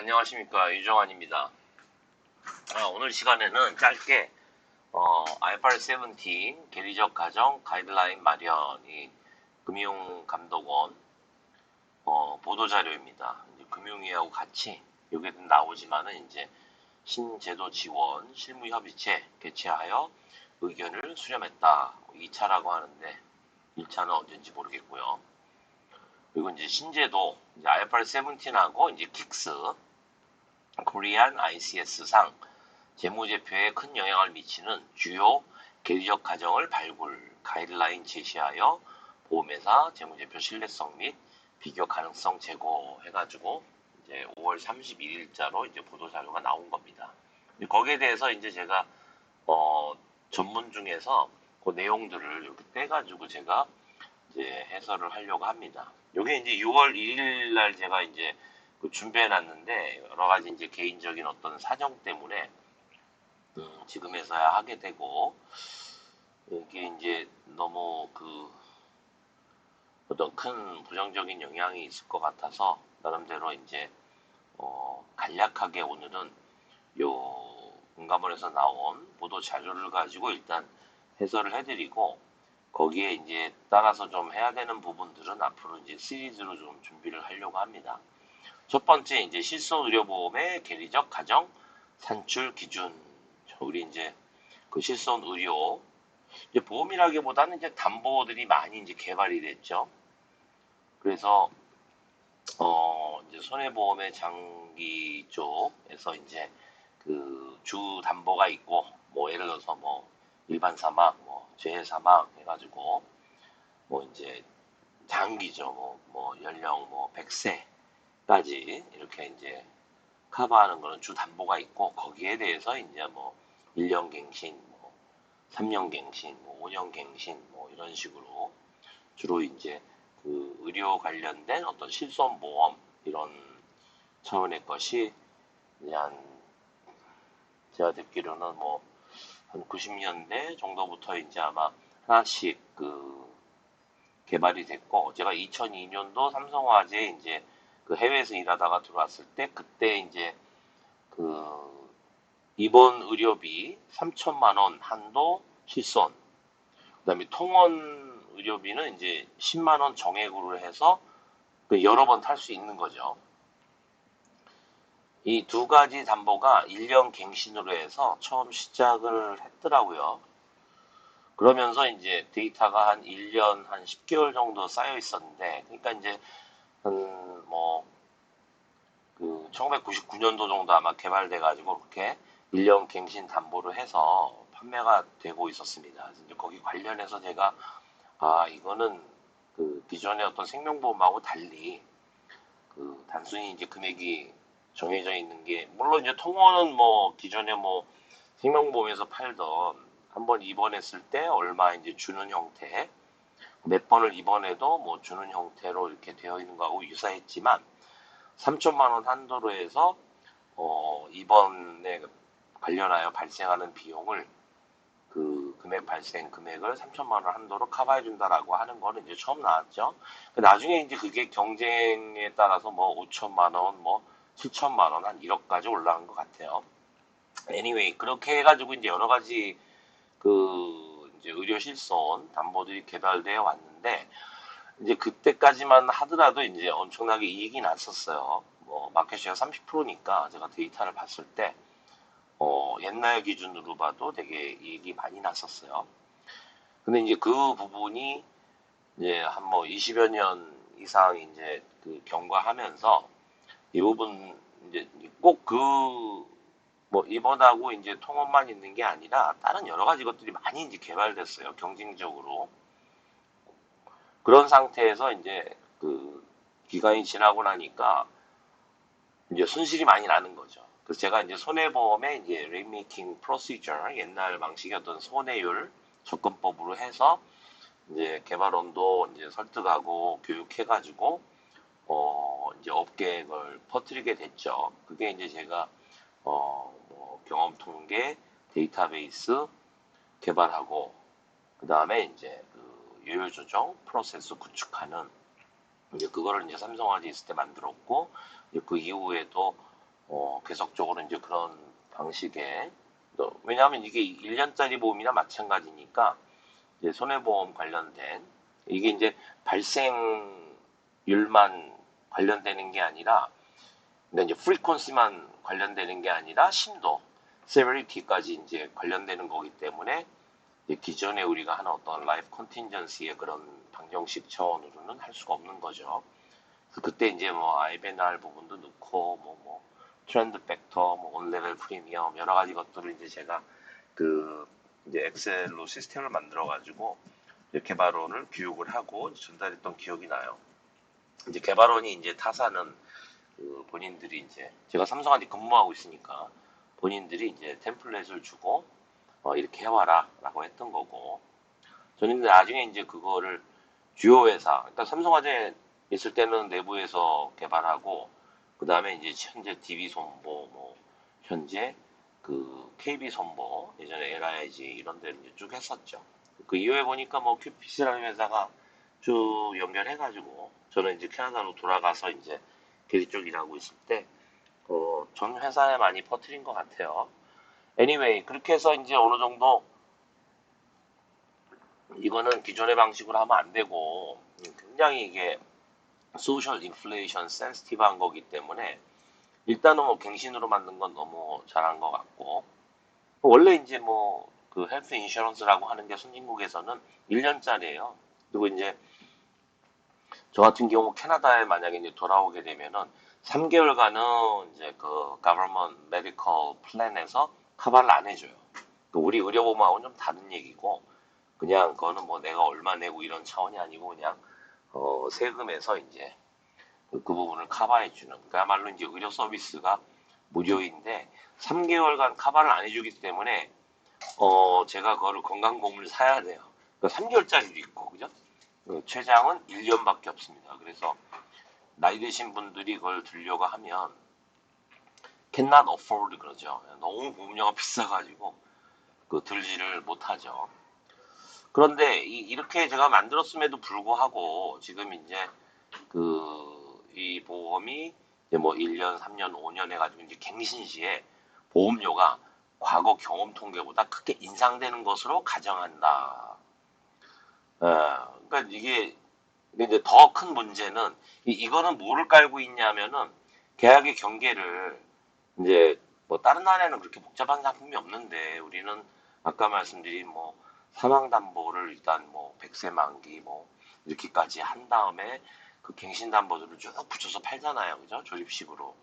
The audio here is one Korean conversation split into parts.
안녕하십니까, 유정환입니다. 오늘 시간에는 짧게 IFRS 17 계리적 가정 가이드라인 마련이 금융감독원 보도자료입니다. 금융위하고 같이 여기에 나오지만은 이제 신제도 지원 실무협의체 개최하여 의견을 수렴했다. 2차라고 하는데 1차는 언제인지 모르겠고요. 그리고 이제 신제도 IFRS 17하고 이제 킥스 코리안 ICS상 재무제표에 큰 영향을 미치는 주요 계리적 가정을 발굴, 가이드라인 제시하여 보험회사 재무제표 신뢰성 및 비교 가능성 제고해가지고 이제 5월 31일자로 이제 보도자료가 나온 겁니다. 거기에 대해서 이제 제가 전문 중에서 그 내용들을 이렇게 떼가지고 제가 이제 해설을 하려고 합니다. 요게 이제 6월 1일 날 제가 이제 준비해 놨는데 여러 가지 이제 개인적인 어떤 사정 때문에 지금에서야 하게 되고 이게 이제 너무 어떤 큰 부정적인 영향이 있을 것 같아서 나름대로 이제 간략하게 오늘은 요 금감원에서 나온 보도 자료를 가지고 일단 해설을 해드리고 거기에 이제 따라서 좀 해야 되는 부분들은 앞으로 이제 시리즈로 좀 준비를 하려고 합니다. 첫 번째 이제 실손의료보험의 계리적 가정 산출 기준. 우리 이제 그 실손의료 이제 보험이라기보다는 이제 담보들이 많이 이제 개발이 됐죠. 그래서 이제 손해보험의 장기 쪽에서 이제 그 주 담보가 있고 뭐 예를 들어서 뭐 일반 사망, 뭐 재해 사망 해가지고 뭐 이제 장기죠. 뭐 연령 뭐 100세까지 이렇게 이제 커버하는 거는 주 담보가 있고 거기에 대해서 이제 뭐 1년 갱신, 뭐 3년 갱신, 뭐 5년 갱신 뭐 이런 식으로 주로 이제 그 의료 관련된 어떤 실손보험 이런 차원의 것이 이제 제가 듣기로는 뭐 한 90년대 정도부터 이제 아마 하나씩 개발이 됐고 제가 2002년도 삼성화재에 이제 그 해외에서 일하다가 들어왔을 때 그때 이제 입원 의료비 3천만 원 한도 실손 그다음에 통원 의료비는 이제 10만 원 정액으로 해서 여러 번 탈 수 있는 거죠. 이 두 가지 담보가 1년 갱신으로 해서 처음 시작을 했더라고요. 그러면서 이제 데이터가 한 1년, 한 10개월 정도 쌓여 있었는데, 그러니까 이제, 뭐, 1999년도 정도 아마 개발돼가지고, 그렇게 1년 갱신 담보를 해서 판매가 되고 있었습니다. 이제 거기 관련해서 제가, 이거는 기존의 어떤 생명보험하고 달리, 단순히 이제 금액이 정해져 있는 게 물론 이제 통원은 뭐 기존에 뭐 생명보험에서 팔던 한 번 입원했을 때 얼마 이제 주는 형태 몇 번을 입원해도 뭐 주는 형태로 이렇게 되어 있는 거하고 유사했지만 3천만 원 한도로 해서 입원에 관련하여 발생하는 비용을 금액 발생 금액을 3천만 원 한도로 커버해 준다라고 하는 거는 이제 처음 나왔죠. 나중에 이제 그게 경쟁에 따라서 뭐 5천만 원, 뭐 7천만 원, 한 1억까지 올라간 것 같아요. anyway, 그렇게 해가지고 이제 여러 가지 이제 의료 실손 담보들이 개발되어 왔는데, 이제 그때까지만 하더라도 이제 엄청나게 이익이 났었어요. 뭐, 마켓시가 30%니까 제가 데이터를 봤을 때, 옛날 기준으로 봐도 되게 이익이 많이 났었어요. 근데 이제 그 부분이 이제 한 뭐 20여 년 이상 이제 경과하면서 이 부분 이제 꼭 뭐 입원하고 이제 통원만 있는 게 아니라 다른 여러 가지 것들이 많이 이제 개발됐어요. 경쟁적으로. 그런 상태에서 이제 기간이 지나고 나니까 이제 손실이 많이 나는 거죠. 그래서 제가 이제 손해보험의 이제 레이메이킹 프로시저 옛날 방식이었던 손해율 접근법으로 해서 이제 개발원도 이제 설득하고 교육해가지고 이제 업계에 그걸 퍼뜨리게 됐죠. 그게 이제 제가 뭐 경험 통계 데이터베이스 개발하고 그 다음에 이제 요율 조정 프로세스 구축하는 이제 그거를 이제 삼성화재 있을 때 만들었고 그 이후에도 계속적으로 이제 그런 방식의 왜냐하면 이게 1년짜리 보험이나 마찬가지니까 이제 손해보험 관련된 이게 이제 발생률만 관련되는 게 아니라 그러니까 이제 frequency만 관련되는 게 아니라 심도, severity까지 이제 관련되는 거기 때문에 기존에 우리가 하는 어떤 라이프 컨틴전시의 그런 방정식 차원으로는 할 수가 없는 거죠. 그래서 그때 이제 뭐 IBNR 부분도 넣고 뭐 트렌드 팩터, 뭐 온레벨 프리미엄 여러 가지 것들을 이제 제가 그 이제 엑셀로 시스템을 만들어 가지고 개발원을 교육을 하고 전달했던 기억이 나요. 이제 개발원이 이제 타사는 그 본인들이 이제 제가 삼성한테 근무하고 있으니까 본인들이 이제 템플릿을 주고 이렇게 해와라라고 했던 거고 저는 나중에 이제 그거를 주요 회사 그러니까 삼성화재 있을 때는 내부에서 개발하고 그 다음에 이제 현재 DB 손보 뭐 현재 그 KB 손보 예전에 LIG 이런 데를 이제 쭉 했었죠. 그 이후에 보니까 뭐 큐피스라는 회사가 쭉 연결해가지고 저는 이제 캐나다로 돌아가서 이제 대리 쪽 일하고 있을 때 전 회사에 많이 퍼뜨린 것 같아요. anyway 그렇게 해서 이제 어느 정도 이거는 기존의 방식으로 하면 안 되고 굉장히 이게 소셜 인플레이션 센스티브한 거기 때문에 일단은 뭐 갱신으로 만든 건 너무 잘한 것 같고 원래 이제 뭐 그 헬스 인슈런스라고 하는 게 선진국에서는 1년짜리예요. 그리고 이제 저 같은 경우 캐나다에 만약에 이제 돌아오게 되면은 3개월간은 이제 그 government medical plan에서 커버를 안 해줘요. 그 우리 의료보험하고는 좀 다른 얘기고 그냥 그거는 뭐 내가 얼마 내고 이런 차원이 아니고 그냥 세금에서 이제 그 부분을 커버해주는 그야말로 이제 의료 서비스가 무료인데 3개월간 커버를 안 해주기 때문에 제가 그거를 건강보험을 사야 돼요. 그러니까 3개월짜리도 있고 그죠? 최장은 1년밖에 없습니다. 그래서 나이 드신 분들이 그걸 들려고 하면 cannot afford 그러죠. 너무 보험료가 비싸가지고 그 들지를 못하죠. 그런데 이렇게 제가 만들었음에도 불구하고 지금 이제 이 보험이 이제 뭐 1년, 3년, 5년 해가지고 이제 갱신 시에 보험료가 과거 경험 통계보다 크게 인상되는 것으로 가정한다. 그러니까 이게 이제 더 큰 문제는 이거는 뭐를 깔고 있냐면은 계약의 경계를 이제 뭐 다른 나라에는 그렇게 복잡한 상품이 없는데 우리는 아까 말씀드린 뭐 사망담보를 일단 뭐 100세 만기 뭐 이렇게까지 한 다음에 그 갱신담보들을 쭉 붙여서 팔잖아요. 그죠? 조립식으로.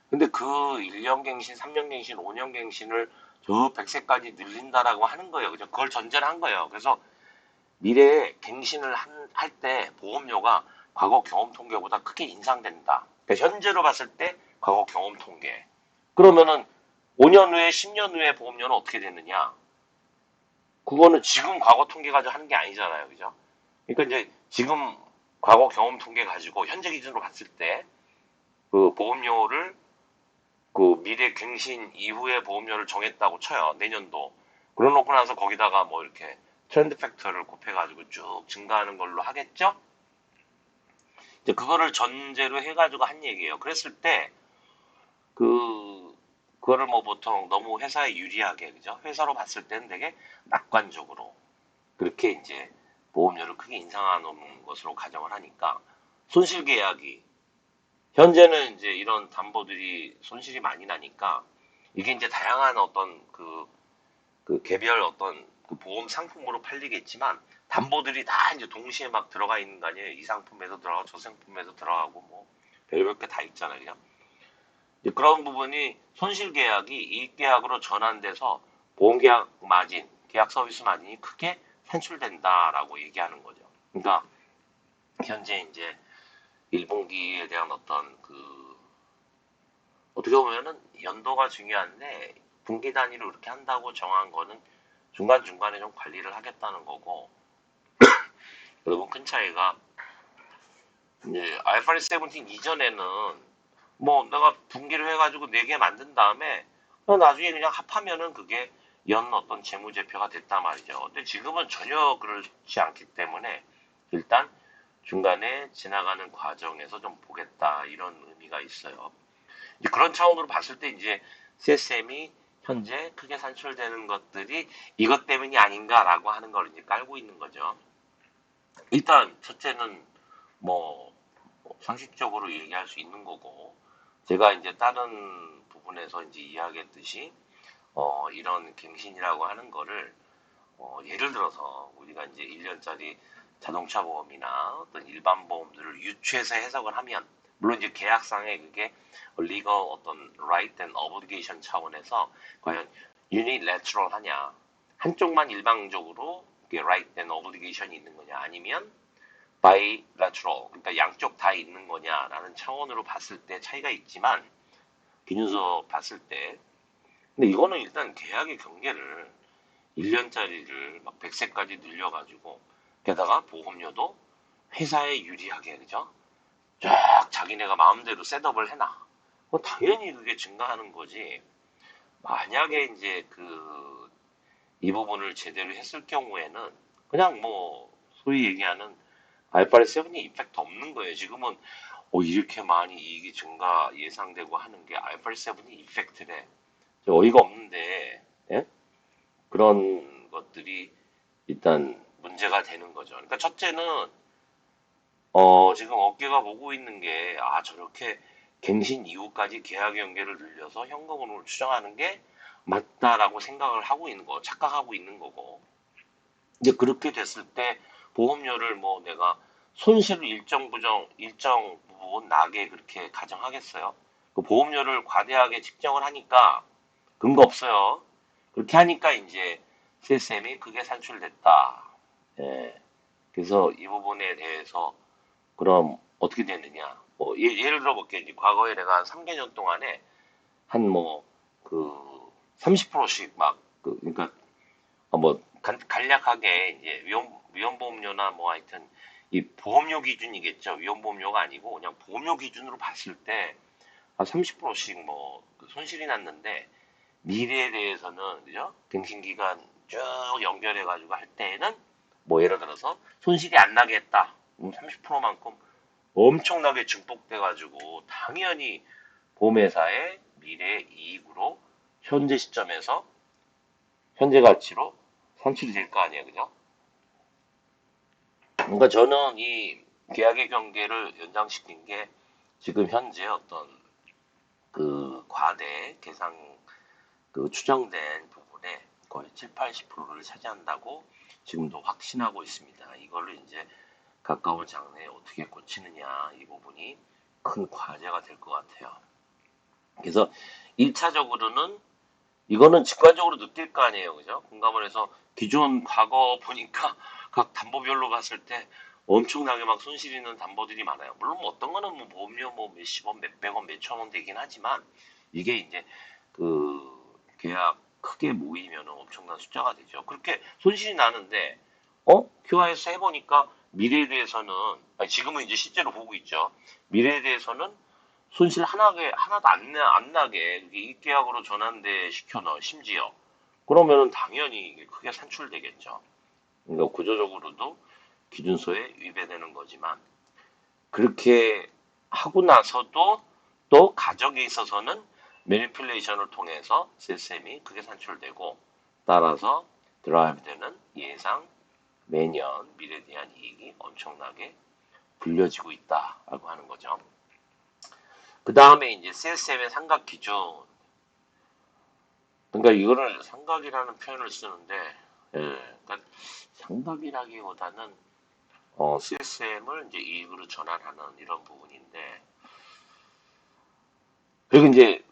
근데 그 1년 갱신, 3년 갱신, 5년 갱신을 저 100세까지 늘린다라고 하는 거예요. 그죠? 그걸 전제를 한 거예요. 그래서 미래에 갱신을 할 때 보험료가 과거 경험 통계보다 크게 인상된다. 그러니까 현재로 봤을 때 과거 경험 통계. 그러면은 5년 후에 10년 후에 보험료는 어떻게 되느냐? 그거는 지금 과거 통계 가지고 하는 게 아니잖아요. 그죠? 그러니까 이제 지금 과거 경험 통계 가지고 현재 기준으로 봤을 때 그 보험료를 그 미래 갱신 이후에 보험료를 정했다고 쳐요. 내년도. 그러놓고 나서 거기다가 뭐 이렇게 트렌드 팩터를 곱해가지고 쭉 증가하는 걸로 하겠죠? 이제 그거를 전제로 해가지고 한 얘기예요. 그랬을 때 그거를 뭐 보통 너무 회사에 유리하게 그죠? 회사로 봤을 때는 되게 낙관적으로 그렇게 이제 보험료를 크게 인상하는 것으로 가정을 하니까 손실 계약이 현재는 이제 이런 담보들이 손실이 많이 나니까 이게 이제 다양한 어떤 그 개별 어떤 그 보험 상품으로 팔리겠지만 담보들이 다 이제 동시에 막 들어가 있는 거 아니에요? 이 상품에도 들어가고 저 상품에도 들어가고 뭐 별별 게 다 있잖아요. 그냥 그런 부분이 손실 계약이 이익 계약으로 전환돼서 보험 계약 마진, 계약 서비스 마진이 크게 산출된다라고 얘기하는 거죠. 그러니까 현재 이제 1분기에 대한 어떤 어떻게 보면은 연도가 중요한데 분기 단위로 이렇게 한다고 정한 거는 중간중간에 좀 관리를 하겠다는 거고 여러분 큰 차이가 이제 IFRS 17 이전에는 뭐 내가 분기를 해가지고 4개 만든 다음에 나중에 그냥 합하면은 그게 연 어떤 재무제표가 됐단 말이죠. 근데 지금은 전혀 그렇지 않기 때문에 일단 중간에 지나가는 과정에서 좀 보겠다 이런 의미가 있어요. 이제 그런 차원으로 봤을 때 이제 CSM이 현재 크게 산출되는 것들이 이것 때문이 아닌가라고 하는 걸 이제 깔고 있는 거죠. 일단 첫째는 뭐 상식적으로 얘기할 수 있는 거고, 제가 이제 다른 부분에서 이제 이야기했듯이 이런 갱신이라고 하는 거를 예를 들어서 우리가 이제 1년짜리 자동차 보험이나 어떤 일반 보험들을 유추해서 해석을 하면, 물론 이제 계약상에 그게 legal 어떤 right and obligation 차원에서 과연 unilateral 하냐, 한쪽만 일방적으로 right and obligation이 있는 거냐, 아니면 bilateral, 그러니까 양쪽 다 있는 거냐라는 차원으로 봤을 때 차이가 있지만, 기준서 봤을 때, 근데 이거는 일단 계약의 경계를 1년짜리를 막 100세까지 늘려가지고, 게다가 보험료도 회사에 유리하게, 그죠? 쫙 자기네가 마음대로 셋업을 해놔. 뭐 당연히 그게 증가하는 거지. 만약에 이제 이 부분을 제대로 했을 경우에는 그냥 뭐 소위 얘기하는 IFRS 7이 이펙트 없는 거예요. 지금은 이렇게 많이 이익이 증가 예상되고 하는 게 IFRS 7이 이펙트래. 어이가 없는데, 예? 그런 것들이 일단 문제가 되는 거죠. 그러니까 첫째는 지금 업계가 보고 있는 게, 저렇게 갱신 이후까지 계약 연계를 늘려서 현금으로 추정하는 게 맞다라고 생각을 하고 있는 거, 착각하고 있는 거고. 이제 그렇게 됐을 때 보험료를 뭐 내가 손실을 일정 부분 나게 그렇게 가정하겠어요? 그 보험료를 과대하게 측정을 하니까 근거 없어요. 그렇게 하니까 이제 CSM이 크게 산출됐다. 예. 그래서 이 부분에 대해서 그럼 어떻게 되느냐? 뭐 예를 들어 볼게요. 이제 과거에 내가 한 3개년 동안에 한 뭐 그 30%씩 막 그러니까 뭐 간략하게 이제 위험보험료나 뭐 하여튼 이 보험료 기준이겠죠. 위험보험료가 아니고 그냥 보험료 기준으로 봤을 때 한 30%씩 뭐그 손실이 났는데, 미래에 대해서는 그죠? 갱신기간 쭉 연결해가지고 할 때에는 뭐 예를 들어서 손실이 안 나게 했다. 30%만큼 엄청나게 증폭돼가지고 당연히 보험회사의 미래 이익으로 현재 시점에서 현재 가치로 산출이 될 거 아니에요, 그죠? 그러니까 저는 이 계약의 경계를 연장시킨 게 지금 현재 어떤 과대 계상 추정된 부분에 거의 7, 80%를 차지한다고 지금도 확신하고 있습니다. 이거를 이제 가까운 장래에 어떻게 고치느냐, 이 부분이 큰 과제가 될 것 같아요. 그래서 1차적으로는 이거는 직관적으로 느낄 거 아니에요. 그죠? 공감을 해서 기존 과거 보니까 각 담보별로 갔을 때 엄청나게 막 손실 있는 담보들이 많아요. 물론 뭐 어떤 거는 뭐 보험료 뭐 몇십 원, 몇백 원, 몇천 원 되긴 하지만, 이게 이제 계약 크게 모이면 엄청난 숫자가 되죠. 그렇게 손실이 나는데, QI에서 해보니까 미래에 대해서는, 아니 지금은 이제 실제로 보고 있죠. 미래에 대해서는 손실 하나도 안 나게 이게 입계약으로 전환돼 시켜넣어, 심지어. 그러면은 당연히 이게 크게 산출되겠죠. 그러니까 구조적으로도 기준서에 위배되는 거지만, 그렇게 하고 나서도 또 가정에 있어서는 매니플레이션을 통해서 CSM이 크게 산출되고, 따라서 드라이브 되는 예상 매년 미래에 대한 이익이 엄청나게 불려지고 있다라고 하는 거죠. 그 다음에 이제 CSM의 삼각 기준. 그러니까 이거를 삼각이라는 표현을 쓰는데, 그러니까 삼각이라기보다는 CSM을 이제 이익으로 전환하는 이런 부분인데, 그리고 이제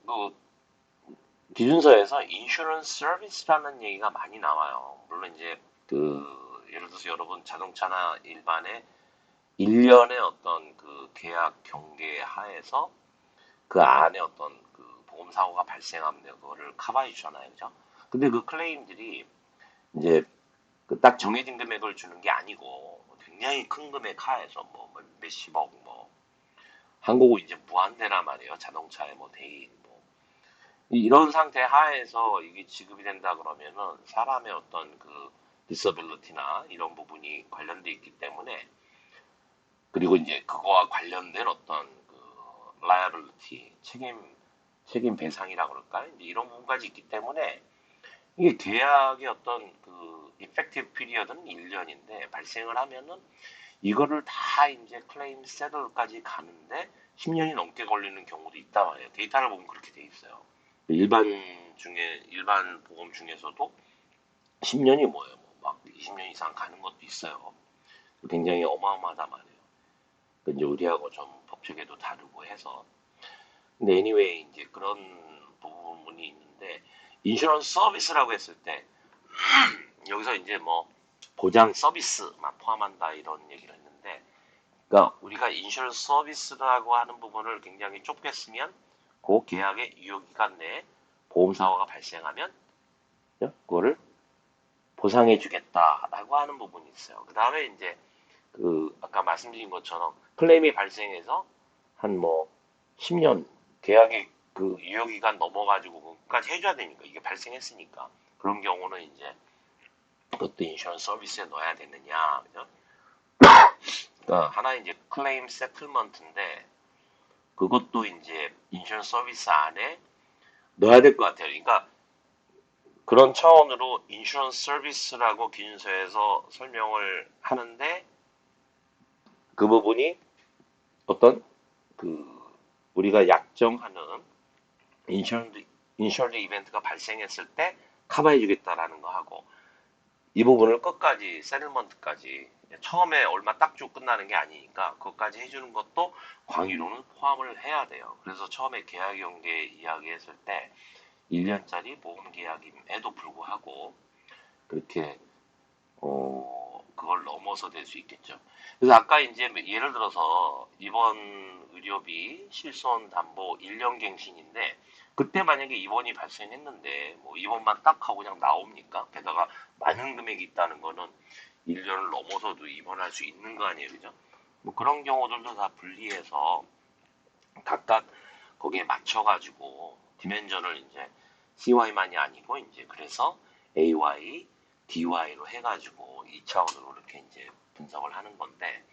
기준서에서 인슈런스 서비스라는 얘기가 많이 나와요. 물론 이제 예를 들어서 여러분 자동차나 일반의 1년의 어떤 계약 경계 하에서 그 안에 어떤 보험 사고가 발생하면 그거를 커버해 주잖아요, 그죠? 근데 그 클레임들이 이제 딱 정해진 금액을 주는 게 아니고 굉장히 큰 금액 하에서 뭐 몇십억, 뭐 한국은 이제 무한대란 말이에요. 자동차의 뭐 대인 뭐 이런 상태 하에서 이게 지급이 된다 그러면은 사람의 어떤 디서빌리티나 이런 부분이 관련돼 있기 때문에, 그리고 이제 그거와 관련된 어떤 liability 책임 책임 배상이라 그럴까? 이제 이런 부분까지 있기 때문에 이게 계약의 어떤 그 effective period는 1년인데 발생을 하면은 이거를 다 이제 클레임 세틀까지 가는데 10년이 넘게 걸리는 경우도 있단 말이에요. 데이터를 보면 그렇게 돼 있어요. 일반 보험 중에서도 10년이 뭐예요? 뭐막 20년 이상 가는 것도 있어요. 굉장히 어마어마하단 말이에요. 그 이제 우리하고 좀 법칙에도 다르고 해서. 근데 anyway 이제 그런 부분이 있는데 인슈런스 서비스라고 했을 때 여기서 이제 뭐 보장 서비스만 포함한다 이런 얘기를 했는데, 그러니까 우리가 인슈런스 서비스라고 하는 부분을 굉장히 좁게 쓰면 그 계약의 유효기간 내에 보험사고가 발생하면 그거를 보상해주겠다라고 하는 부분이 있어요. 그 다음에 이제 그 아까 말씀드린 것처럼 클레임이 발생해서 한 뭐 10년 계약의 그 유효기간 넘어가지고 그까지 해줘야 되니까 이게 발생했으니까 그런 경우는 이제 그것도 인슈런스 서비스에 넣어야 되느냐, 그죠? 그러니까 하나 이제 클레임 세틀먼트인데 그것도 이제 인슈런스 서비스 안에 넣어야 될 것 같아요. 그러니까 그런 차원으로 인슈런스 서비스라고 기준서에서 설명을 하는데 그 부분이 어떤 그 우리가 약정하는 인슈런스 이벤트가 발생했을 때 커버해주겠다라는 거 하고 이 부분을 끝까지 세틀먼트까지 처음에 얼마 딱 주고 끝나는 게 아니니까 그것까지 해주는 것도 광의로는 포함을 해야 돼요. 그래서 처음에 계약 연계 이야기했을 때 1년짜리 보험 계약임에도 불구하고 그렇게 그걸 넘어서 될 수 있겠죠. 그래서 아까 이제 예를 들어서 이번 의료비 실손 담보 1년 갱신인데 그때 만약에 입원이 발생했는데 뭐 입원만 딱 하고 그냥 나옵니까? 게다가 많은 금액이 있다는 거는 1년을 넘어서도 입원할 수 있는 거 아니에요, 그죠? 뭐 그런 경우들도 다 분리해서 각각 거기에 맞춰가지고 디멘전을 이제 CY만이 아니고 이제 그래서 AY, DY로 해가지고 2차원으로 이렇게 이제 분석을 하는 건데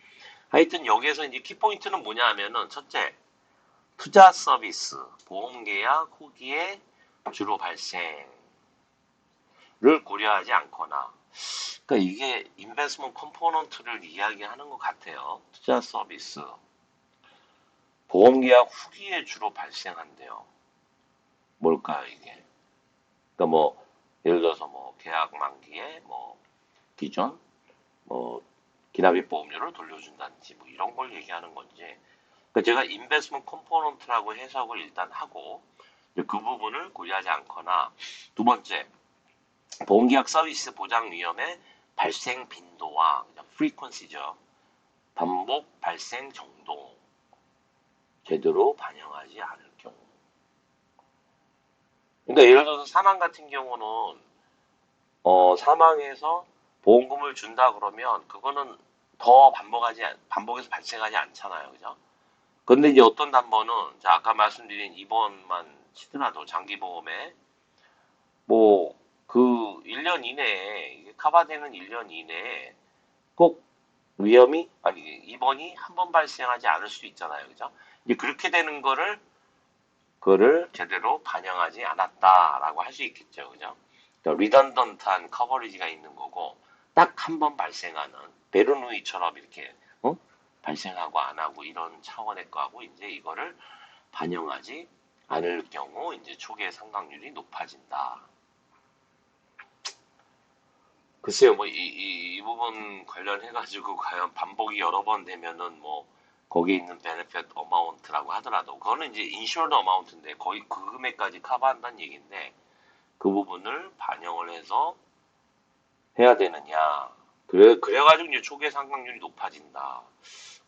하여튼 여기에서 이제 키포인트는 뭐냐 하면은 첫째 투자 서비스, 보험 계약 후기에 주로 발생을 고려하지 않거나 그러니까 이게 인베스트먼트 컴포넌트를 이야기하는 것 같아요. 투자 서비스, 보험 계약 후기에 주로 발생한대요. 뭘까요 이게? 그러니까 뭐 예를 들어서 뭐 계약 만기에 뭐 기존 뭐 기납입 보험료를 돌려준다든지 뭐 이런 걸 얘기하는 건지. 그러니까 제가 인베스트먼트 컴포넌트라고 해석을 일단 하고 그 부분을 고려하지 않거나 두 번째 보험계약 서비스 보장 위험의 발생 빈도와 frequency죠. 반복 발생 정도 제대로 반영하지 않을 경우. 그러니까 예를 들어서 사망 같은 경우는 사망해서 보험금을 준다 그러면 그거는 더 반복해서 발생하지 않잖아요, 그죠? 근데 이제 어떤 담보는 아까 말씀드린 입원만 치더라도 장기보험에 뭐 그 1년 이내에 이게 커버되는 1년 이내에 꼭 위험이 아니 입원이 한 번 발생하지 않을 수도 있잖아요, 그죠? 이제 그렇게 되는 그거를 제대로 반영하지 않았다라고 할 수 있겠죠, 그죠? 그러니까 리던던트한 커버리지가 있는 거고 딱 한 번 발생하는 베르누이처럼 이렇게 발생하고 안 하고 이런 차원의 거하고 이제 이거를 반영하지 않을 경우 이제 초기의 상각률이 높아진다. 글쎄요, 뭐 이 부분 관련해가지고 과연 반복이 여러 번 되면은 뭐 거기에 있는 베네핏 어마운트라고 하더라도 그거는 이제 인슈어드 어마운트인데 거의 그 금액까지 커버한다는 얘기인데 그 부분을 반영을 해서 해야 되느냐. 그래가지고 이제 초기의 상각률이 높아진다.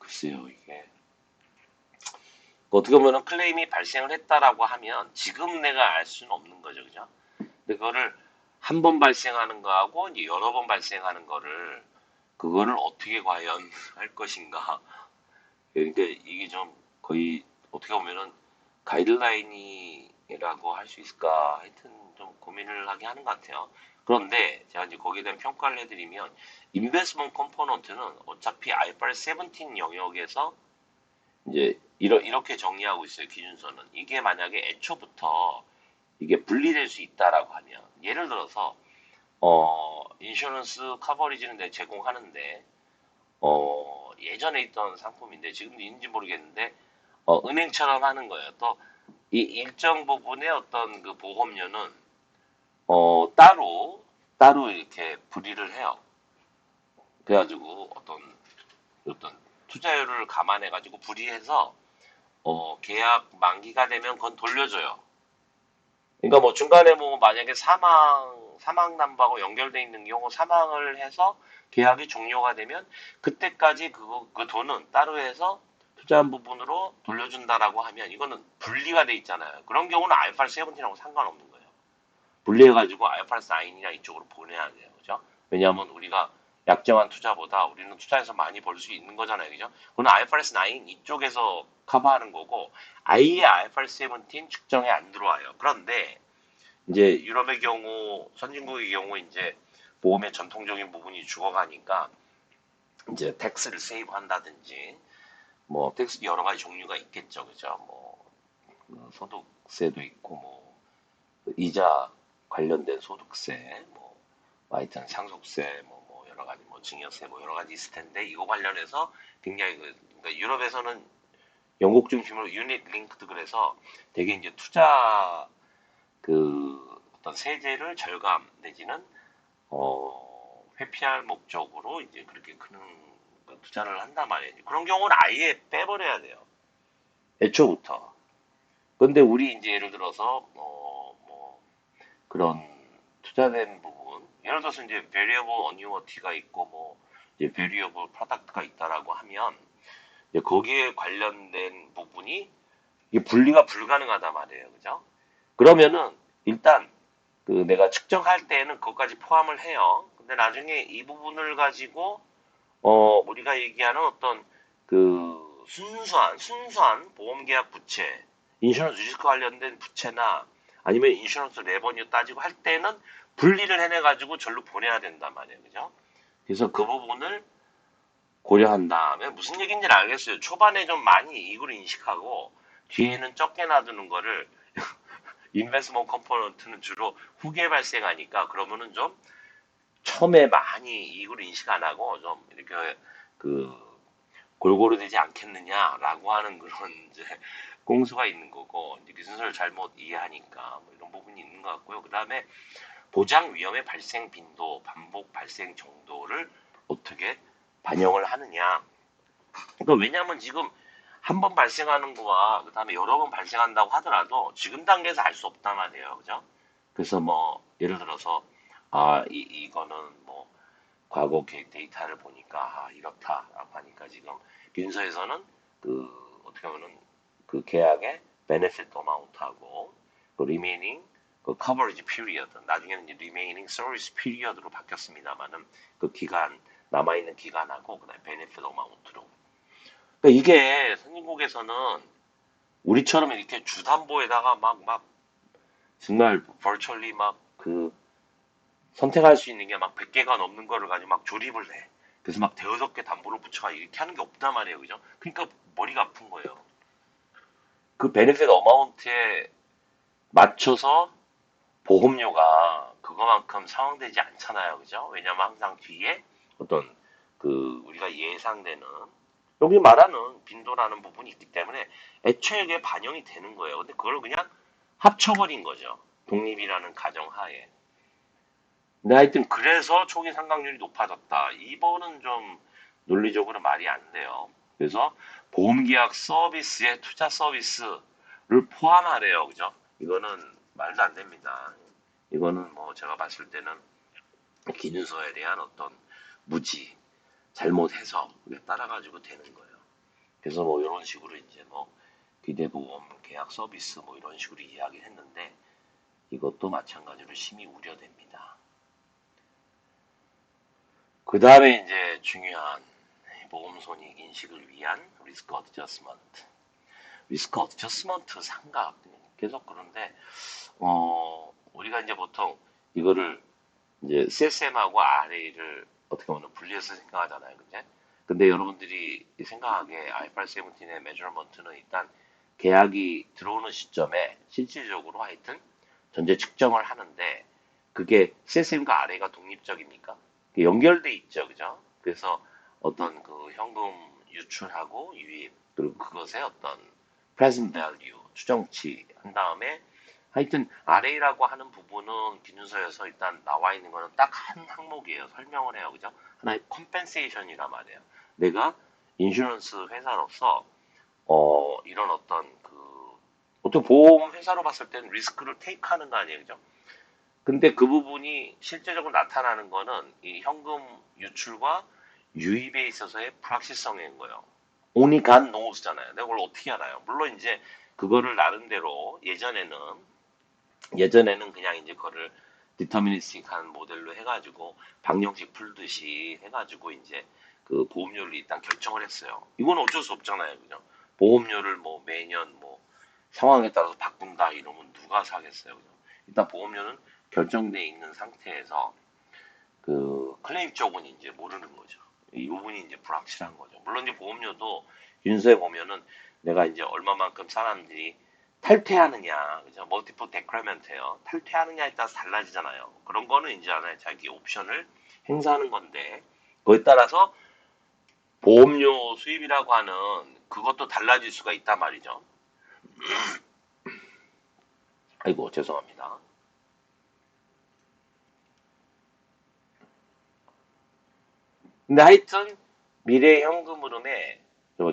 글쎄요, 이게. 어떻게 보면 클레임이 발생을 했다라고 하면 지금 내가 알 수는 없는 거죠, 그죠? 근데 그거를 한 번 발생하는 거하고 이제 여러 번 발생하는 그거를 어떻게 과연 할 것인가. 그러니까 이게 좀 거의 어떻게 보면은 가이드라인이라고 할 수 있을까. 하여튼 좀 고민을 하게 하는 것 같아요. 그런데 제가 이제 거기에 대한 평가를 해드리면 인베스트먼트 컴포넌트는 어차피 IFRS 17 영역에서 이제 이렇게 정리하고 있어요. 기준서는. 이게 만약에 애초부터 이게 분리될 수 있다라고 하면 예를 들어서 인슈런스 커버리지는 내 제공하는데 예전에 있던 상품인데 지금도 있는지 모르겠는데 은행처럼 하는 거예요. 또 이 일정 부분의 어떤 그 보험료는 따로 이렇게 분리를 해요. 그래가지고 어떤 투자율을 감안해가지고 분리해서 계약 만기가 되면 그건 돌려줘요. 그러니까 뭐 중간에 뭐 만약에 사망 남부하고 연결돼 있는 경우 사망을 해서 계약이 종료가 되면 그때까지 그 돈은 따로 해서 투자한 부분으로 돌려준다라고 하면 이거는 분리가 돼 있잖아요. 그런 경우는 IFRS 17하고 상관없는 거예요. 분리해가지고 IFRS 9이나 이쪽으로 보내야 돼요. 그죠? 왜냐하면 우리가 약정한 투자보다 우리는 투자해서 많이 벌 수 있는 거잖아요. 그죠? 그건 IFRS 9 이쪽에서 커버하는 거고 아예 IFRS 17 측정에 안 들어와요. 그런데 이제 유럽의 경우, 선진국의 경우 이제 보험의 전통적인 부분이 죽어가니까 이제 텍스를 세이브 한다든지 뭐 텍스 여러 가지 종류가 있겠죠. 그죠? 뭐 소득세도 있고 뭐 이자 관련된 소득세, 뭐 하여튼 상속세, 뭐 여러 가지 뭐 증여세 뭐 여러 가지 있을 텐데 이거 관련해서 굉장히 그러니까 유럽에서는 영국 중심으로 유닛 링크드 그래서 되게 이제 투자 그 어떤 세제를 절감 내지는 회피할 목적으로 이제 그렇게 큰 투자를 한단 말이에요. 그런 경우는 아예 빼버려야 돼요. 애초부터. 근데 우리 이제 예를 들어서 뭐 그런 투자된 부분, 예를 들어서 이제 variable annuity가 있고 뭐 이제 variable product가 있다라고 하면 이제 거기에 관련된 부분이 이게 분리가 불가능하단 말이에요, 그죠? 그러면은 일단 그 내가 측정할 때에는 그것까지 포함을 해요. 근데 나중에 이 부분을 가지고 우리가 얘기하는 어떤 그 순수한 보험계약 부채, 인슈런스 리스크 관련된 부채나 아니면 인슈런스 레버뉴 따지고 할 때는 분리를 해내가지고 절로 보내야 된단 말이에요. 그죠? 그래서 그 부분을 고려한 다음에 무슨 얘기인지는 알겠어요. 초반에 좀 많이 이익을 인식하고 뒤에는 적게 놔두는 거를 인베스트먼트 컴포넌트는 주로 후기에 발생하니까 그러면은 좀 처음에 많이 이익을 인식 안 하고 좀 이렇게 그 골고루 되지 않겠느냐라고 하는 그런 이제 공수가 있는 거고 이제 그 순서를 잘못 이해하니까 뭐 이런 부분이 있는 것 같고요. 그 다음에 보장 위험의 발생 빈도, 반복 발생 정도를 어떻게 반영을 하느냐. 그러니까 왜냐하면 지금 한 번 발생하는 거와 그 다음에 여러 번 발생한다고 하더라도 지금 단계에서 알 수 없단 말이에요. 그죠? 그래서 뭐 예를 들어서 이거는 뭐 과거 계획 데이터를 보니까 이렇다라고 하니까 지금 빈서에서는 그 어떻게 하면은 그 계약의 benefit amount하고 그 remaining 그 coverage period 나중에는 이제 remaining service period로 바뀌었습니다만은 그 기간 남아있는 기간하고 그다음에 benefit amount로 그러니까 이게 선진국에서는 우리처럼 이렇게 주담보에다가 막 정말 virtually 막그 선택할 수 있는 게 막 100개가 넘는 거를 가지고 막 조립을 해. 그래서 막 대여섯 개 담보를 붙여가 이렇게 하는 게 없단 말이에요. 그죠? 그러니까 머리가 아픈 거예요. 그 베네핏 어마운트에 맞춰서 보험료가 그거만큼 상황되지 않잖아요. 그죠? 왜냐면 항상 뒤에 어떤 그 우리가 예상되는 여기 말하는 빈도라는 부분이 있기 때문에 애초에 이게 반영이 되는 거예요. 근데 그걸 그냥 합쳐버린 거죠. 독립이라는 가정하에. 근데 하여튼 그래서 초기 상각률이 높아졌다. 이번은 좀 논리적으로 말이 안 돼요. 그래서 보험계약 서비스에 투자 서비스를 포함하래요. 그죠? 이거는 말도 안 됩니다. 이거는 뭐 제가 봤을 때는 기준서에 대한 어떤 무지, 잘못 해석에 따라가지고 되는 거예요. 그래서 뭐 이런 식으로 이제 뭐 비대보험 계약 서비스 뭐 이런 식으로 이야기를 했는데 이것도 마찬가지로 심히 우려됩니다. 그 다음에 이제 중요한 보험 손익 인식을 위한 리스크 어드저스먼트. 리스크 어드저스먼트 상각 계속 그런데 우리가 이제 보통 이거를 이제 CSM하고 RA를 어떻게 보면 분리해서 생각하잖아요. 그제? 근데 여러분들이 생각하기에 IFRS 17의 메저먼트는 일단 계약이 들어오는 시점에 실질적으로 하여튼 전제 측정을 하는데 그게 CSM과 RA가 독립적입니까? 연결돼 있죠, 그죠? 그래서 어떤 그 현금 유출하고 유입 그리고 그것의 어떤 present value 추정치 한 다음에 하여튼 RA라고 하는 부분은 기준서에서 일단 나와 있는 거는 딱 한 항목이에요. 설명을 해요, 그죠? 하나의 컴펜세이션이란 말이에요. 내가 인슈런스 회사로서 이런 어떤 보통 보험 회사로 봤을 때는 리스크를 테이크하는 거 아니에요, 그죠? 근데 그 부분이 실제적으로 나타나는 거는 이 현금 유출과 유입에 있어서의 불확실성인 거예요. only God knows잖아요. 내가 그걸 어떻게 알아요? 물론 이제 그거를 나름대로 예전에는 그냥 이제 그거를 디터미니스틱한 모델로 해가지고 방정식 풀듯이 해가지고 이제 그 보험료를 일단 결정을 했어요. 이건 어쩔 수 없잖아요, 그죠? 보험료를 뭐 매년 뭐 상황에 따라서 바꾼다 이러면 누가 사겠어요, 그죠? 일단 보험료는 결정돼 있는 상태에서 그 클레임 쪽은 이제 모르는 거죠. 이 부분이 이제 불확실한 거죠. 물론 이제 보험료도 윤서에 보면은 내가 이제 얼마만큼 사람들이 탈퇴하느냐, 그죠? 멀티플 데크레멘트예요. 탈퇴하느냐에 따라서 달라지잖아요. 그런 거는 이제 하나의 자기 옵션을 행사하는 건데 그거에 따라서 보험료 수입이라고 하는 그것도 달라질 수가 있단 말이죠. 아이고 죄송합니다. 근데 하여튼 미래 현금 흐름에 저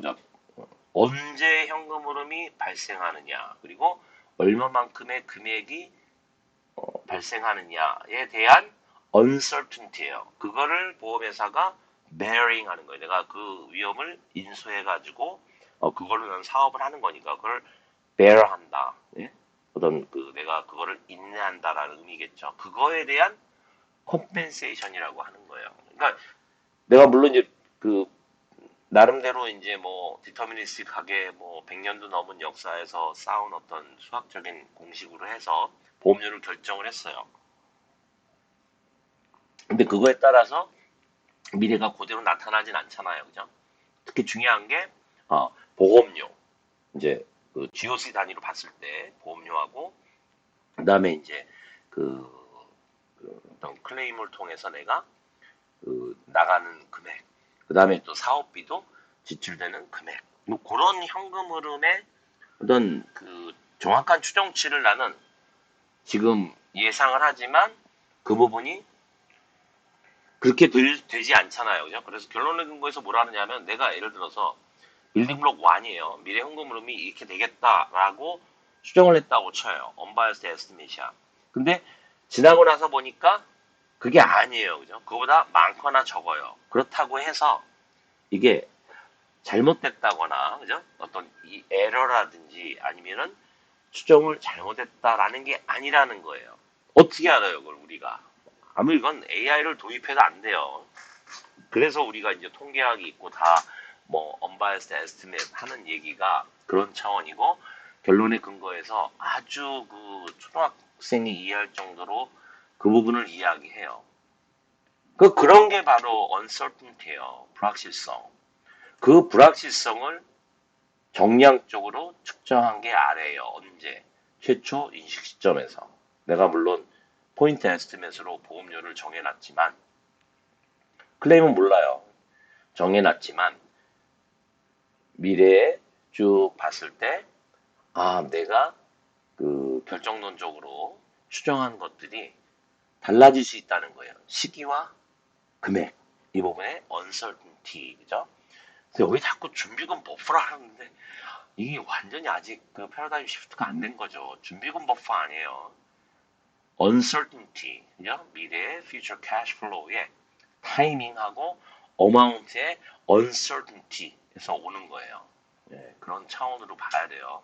언제 현금 흐름이 발생하느냐 그리고 얼마만큼의 금액이 발생하느냐에 대한 uncertainty예요. 그거를 보험회사가 bearing 하는 거예요. 내가 그 위험을 인수해가지고 그걸로 난 사업을 하는 거니까 그걸 bear한다. 예? 어떤 그 내가 그거를 인내한다라는 의미겠죠. 그거에 대한 compensation이라고 하는 거예요. 그러니까 내가 물론 이제 그 나름대로 이제 뭐 디터미니스틱하게 뭐 100년도 넘은 역사에서 쌓은 어떤 수학적인 공식으로 해서 보험료를 결정을 했어요. 근데 그거에 따라서 미래가 그대로 나타나진 않잖아요. 그죠? 특히 중요한 게 보험료. 이제 그 GOC 단위로 봤을 때 보험료하고 그다음에 이제 그, 어떤 클레임을 통해서 내가 그 나가는 금액. 그다음에 또 사업비도 지출되는 금액. 뭐 그런 현금 흐름의 어떤 그 정확한 추정치를 나는 지금 예상을 하지만 그 부분이 그렇게 되지 않잖아요. 그죠? 그래서 결론의 근거에서 뭐라 하느냐면 내가 예를 들어서 빌딩블록 1이에요. 미래 현금 흐름이 이렇게 되겠다라고 추정을 했다고 쳐요. 언바이어스 에스티메이션. 근데 지나고 나서 보니까 그게 아니에요. 그죠? 그거보다 많거나 적어요. 그렇다고 해서 이게 잘못됐다거나 그죠? 어떤 이 에러라든지 아니면은 추정을 잘못했다라는 게 아니라는 거예요. 어떻게 알아요, 그걸 우리가? 아무 이건 AI를 도입해도 안 돼요. 그래서 우리가 이제 통계학이 있고 다 뭐 unbiased estimate 하는 얘기가 그런 차원이고 결론에 근거해서 아주 그 초등학생이 이해할 정도로 그 부분을 이야기해요. 그런 게 바로 uncertainty예요. 불확실성. 그 불확실성을 정량적으로 측정한 게 아래예요. 언제? 최초 인식 시점에서. 내가 물론 포인트 에스티메이트로 보험료를 정해놨지만 클레임은 몰라요. 정해놨지만 미래에 쭉 봤을 때 내가 그 결정론적으로 추정한 것들이 달라질 수 있다는 거예요. 시기와 금액 이 부분에 uncertainty 그죠? 그래서 여기 자꾸 준비금 버프라 하는데 이게 완전히 아직 그 패러다임 시프트가 안 된 거죠. 준비금 버프 아니에요. uncertainty, 그죠? 미래의 future cash flow의 타이밍하고 amount의 uncertainty에서 오는 거예요. 예, 그런 차원으로 봐야 돼요.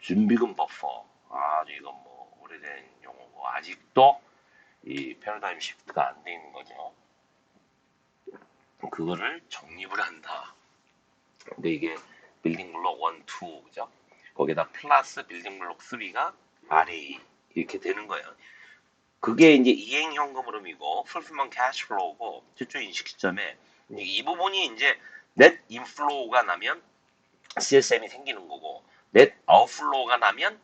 준비금 버퍼. 아주 이건 뭐 오래된 용어고 아직도 이 패러다임 시프트가 안 돼 있는 거죠. 그거를 정립을 한다. 근데 이게 빌딩 블록 1, 2 그죠? 거기다 플러스 빌딩 블록 3가 RA 이렇게 되는 거예요. 그게 이제 이행 현금 흐름이고 풀필먼 캐시 플로우고 최초 인식 시점에 이 부분이 이제 넷 인플로우가 나면 CSM이 생기는 거고, 넷 아웃플로우가 나면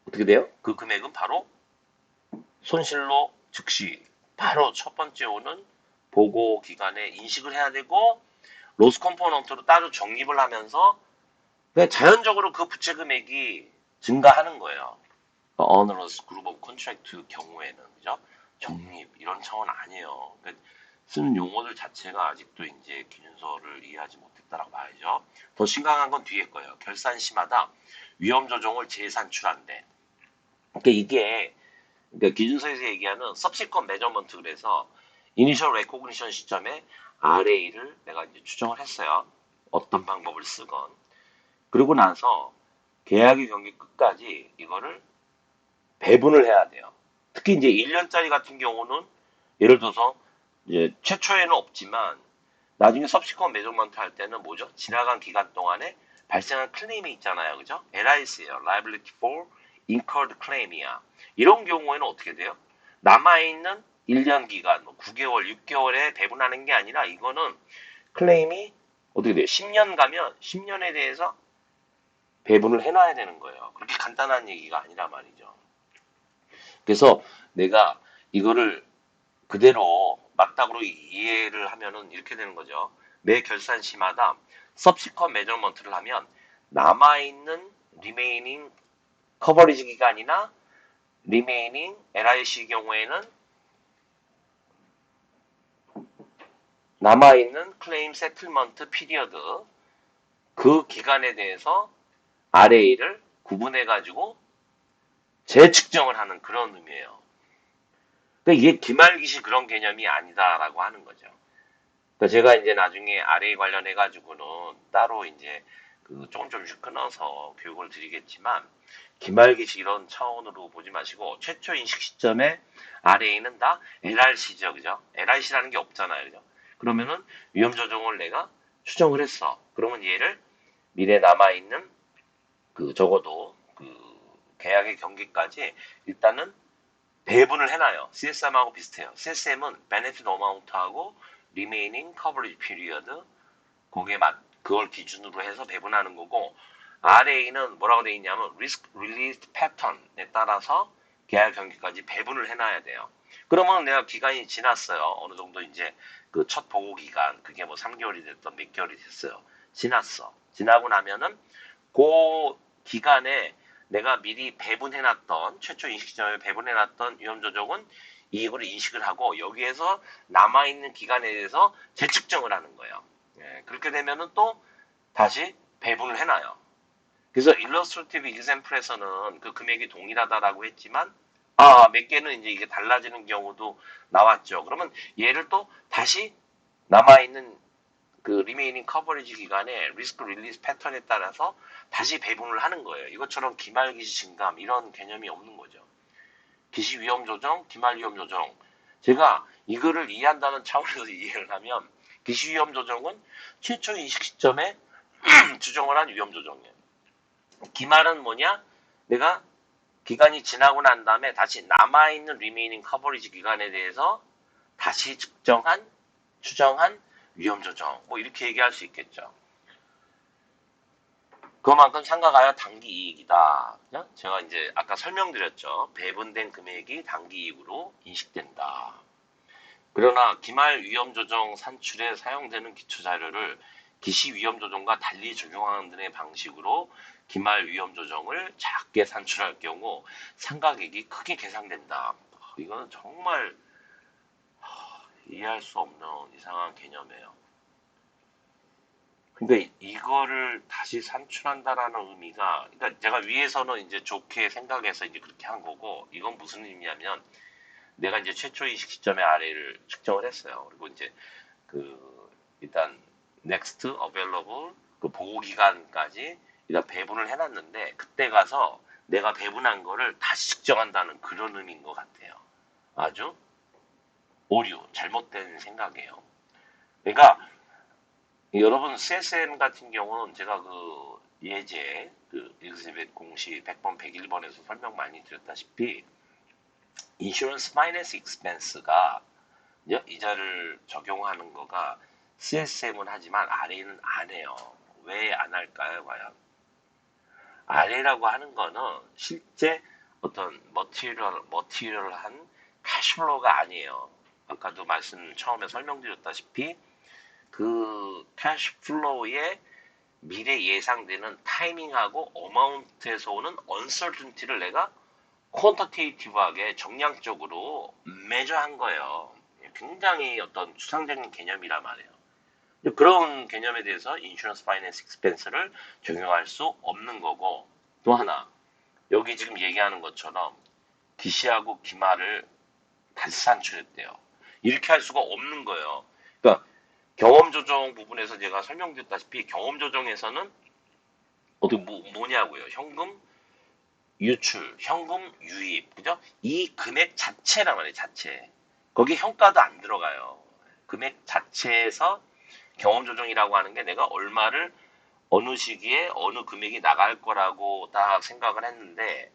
어떻게 돼요? 그 금액은 바로 손실로 즉시 바로 첫 번째 오는 보고 기간에 인식을 해야 되고, 로스 컴포넌트로 따로 적립을 하면서 그냥 자연적으로 그 부채 금액이 증가하는 거예요. 어너러스 그룹 오브 컨트랙트 경우에는, 그죠? 적립 이런 차원 아니에요. 그러니까 쓰는 용어들 자체가 아직도 이제 기준서를 이해하지 못했다라고 봐야죠. 더 심각한 건 뒤에 거예요. 결산 시마다 위험 조정을 재산출한대. 그러니까 이게 그러니까 기준서에서 얘기하는 subsequent measurement, 그래서 initial recognition 시점에 RA를 내가 이제 추정을 했어요. 어떤 방법을 쓰건. 그리고 나서 계약의 경기 끝까지 이거를 배분을 해야 돼요. 특히 이제 1년짜리 같은 경우는 예를 들어서 이제 최초에는 없지만 나중에 subsequent measurement 할 때는 뭐죠? 지나간 기간 동안에 발생한 클레임이 있잖아요. 그죠? LIC예요. Liability for Incurred Claim이야. 이런 경우에는 어떻게 돼요? 남아있는 1년 기간, 9개월, 6개월에 배분하는 게 아니라 이거는 클레임이 어떻게 돼요? 10년 가면 10년에 대해서 배분을 해놔야 되는 거예요. 그렇게 간단한 얘기가 아니라 말이죠. 그래서 내가 이거를 그대로 맞닥으로 이해를 하면은 이렇게 되는 거죠. 매 결산 시마다 subsequent measurement를 하면 남아있는 remaining 커버리지 기간이나 remaining LIC 경우에는 남아있는 claim settlement period 그 기간에 대해서 RA를 구분해가지고 재측정을 하는 그런 의미예요. 그러니까 이게 기말기시 그런 개념이 아니다라고 하는 거죠. 그러니까 제가 이제 나중에 RA 관련해가지고는 따로 이제 그 조금씩 끊어서 교육을 드리겠지만, 기말기시 이런 차원으로 보지 마시고 최초 인식 시점에 RA는 다 LRC죠, 그죠? LRC라는 게 없잖아요, 그죠? 그러면은 위험 조정을 내가 추정을 했어. 그러면 얘를 미래 남아 있는 그 적어도 그 계약의 경기까지 일단은 배분을 해놔요. CSM하고 비슷해요. CSM은 Benefit Amount하고 Remaining Coverage Period, 거기에 그걸 기준으로 해서 배분하는 거고, RA는 뭐라고 되어 있냐면 Risk Released Pattern에 따라서 계약 경기까지 배분을 해놔야 돼요. 그러면 내가 기간이 지났어요. 어느 정도 이제 그 첫 보고 기간, 그게 뭐 3개월이 됐던 몇 개월이 됐어요. 지났어. 지나고 나면은 그 기간에 내가 미리 배분해놨던, 최초 인식 시점에 배분해놨던 위험 조정은 이익으로 인식을 하고, 여기에서 남아있는 기간에 대해서 재측정을 하는 거예요. 예, 그렇게 되면은 또 다시 배분을 해놔요. 그래서 일러스트레이티브 example에서는 그 금액이 동일하다라고 했지만, 몇 개는 이제 이게 달라지는 경우도 나왔죠. 그러면 얘를 또 다시 남아있는 그 리메이닝 커버리지 기간에 리스크 릴리스 패턴에 따라서 다시 배분을 하는 거예요. 이것처럼 기말 기시 증감 이런 개념이 없는 거죠. 기시 위험 조정, 기말 위험 조정. 제가 이거를 이해한다는 차원에서 이해를 하면, 기시 위험 조정은 최초 인식 시점에 추정을 한 위험 조정이에요. 기말은 뭐냐? 내가 기간이 지나고 난 다음에 다시 남아있는 리메이닝 커버리지 기간에 대해서 다시 추정한 위험 조정. 뭐 이렇게 얘기할 수 있겠죠. 그만큼 상가가야 단기 이익이다. 제가 이제 아까 설명드렸죠. 배분된 금액이 단기 이익으로 인식된다. 그러나 기말 위험 조정 산출에 사용되는 기초 자료를 기시 위험 조정과 달리 적용하는 등의 방식으로 기말 위험 조정을 작게 산출할 경우 상가액이 크게 계산된다. 이거는 정말 이해할 수 없는 이상한 개념이에요. 근데 이거를 다시 산출한다라는 의미가, 그러니까 제가 위에서는 이제 좋게 생각해서 이제 그렇게 한 거고, 이건 무슨 의미냐면, 내가 이제 최초 인식 시점의 RA를 측정을 했어요. 그리고 이제 그 일단 next available 그 보고 기간까지 일단 배분을 해놨는데, 그때 가서 내가 배분한 거를 다시 측정한다는 그런 의미인 것 같아요. 아주 오류, 잘못된 생각이에요. 그러니까 여러분 CSN 같은 경우는 제가 그 예제 그 엘리자베트 공시 100번 101번에서 설명 많이 드렸다시피, 인슈런스 파이낸스 익스펜스가 이자를 적용하는 거가 CSM은 하지만 RA는 안 해요. 왜 안 할까요, 과연? RA라고 하는 거는 실제 어떤 머티리얼한 캐시플로우가 아니에요. 아까도 처음에 설명드렸다시피 그 캐시플로우의 미래 예상되는 타이밍하고 어마운트에서 오는 언설튼티를 내가 퀀터테이티브하게 정량적으로 매저한 거예요. 굉장히 어떤 추상적인 개념이란 말이에요. 그런 개념에 대해서 인슈런스 파이낸스 익스펜스를 적용할 수 없는 거고, 또 하나 여기 지금 얘기하는 것처럼 기시하고 기마를 다시 산출했대요. 이렇게 할 수가 없는 거예요. 그러니까 경험 조정 부분에서 제가 설명드렸다시피 경험 조정에서는 어떻게 뭐냐고요. 현금 유출, 현금 유입, 그죠? 이 금액 자체란 말이에요. 자체. 거기 현가도 안 들어가요. 금액 자체에서 경험 조정이라고 하는 게 내가 얼마를 어느 시기에 어느 금액이 나갈 거라고 딱 생각을 했는데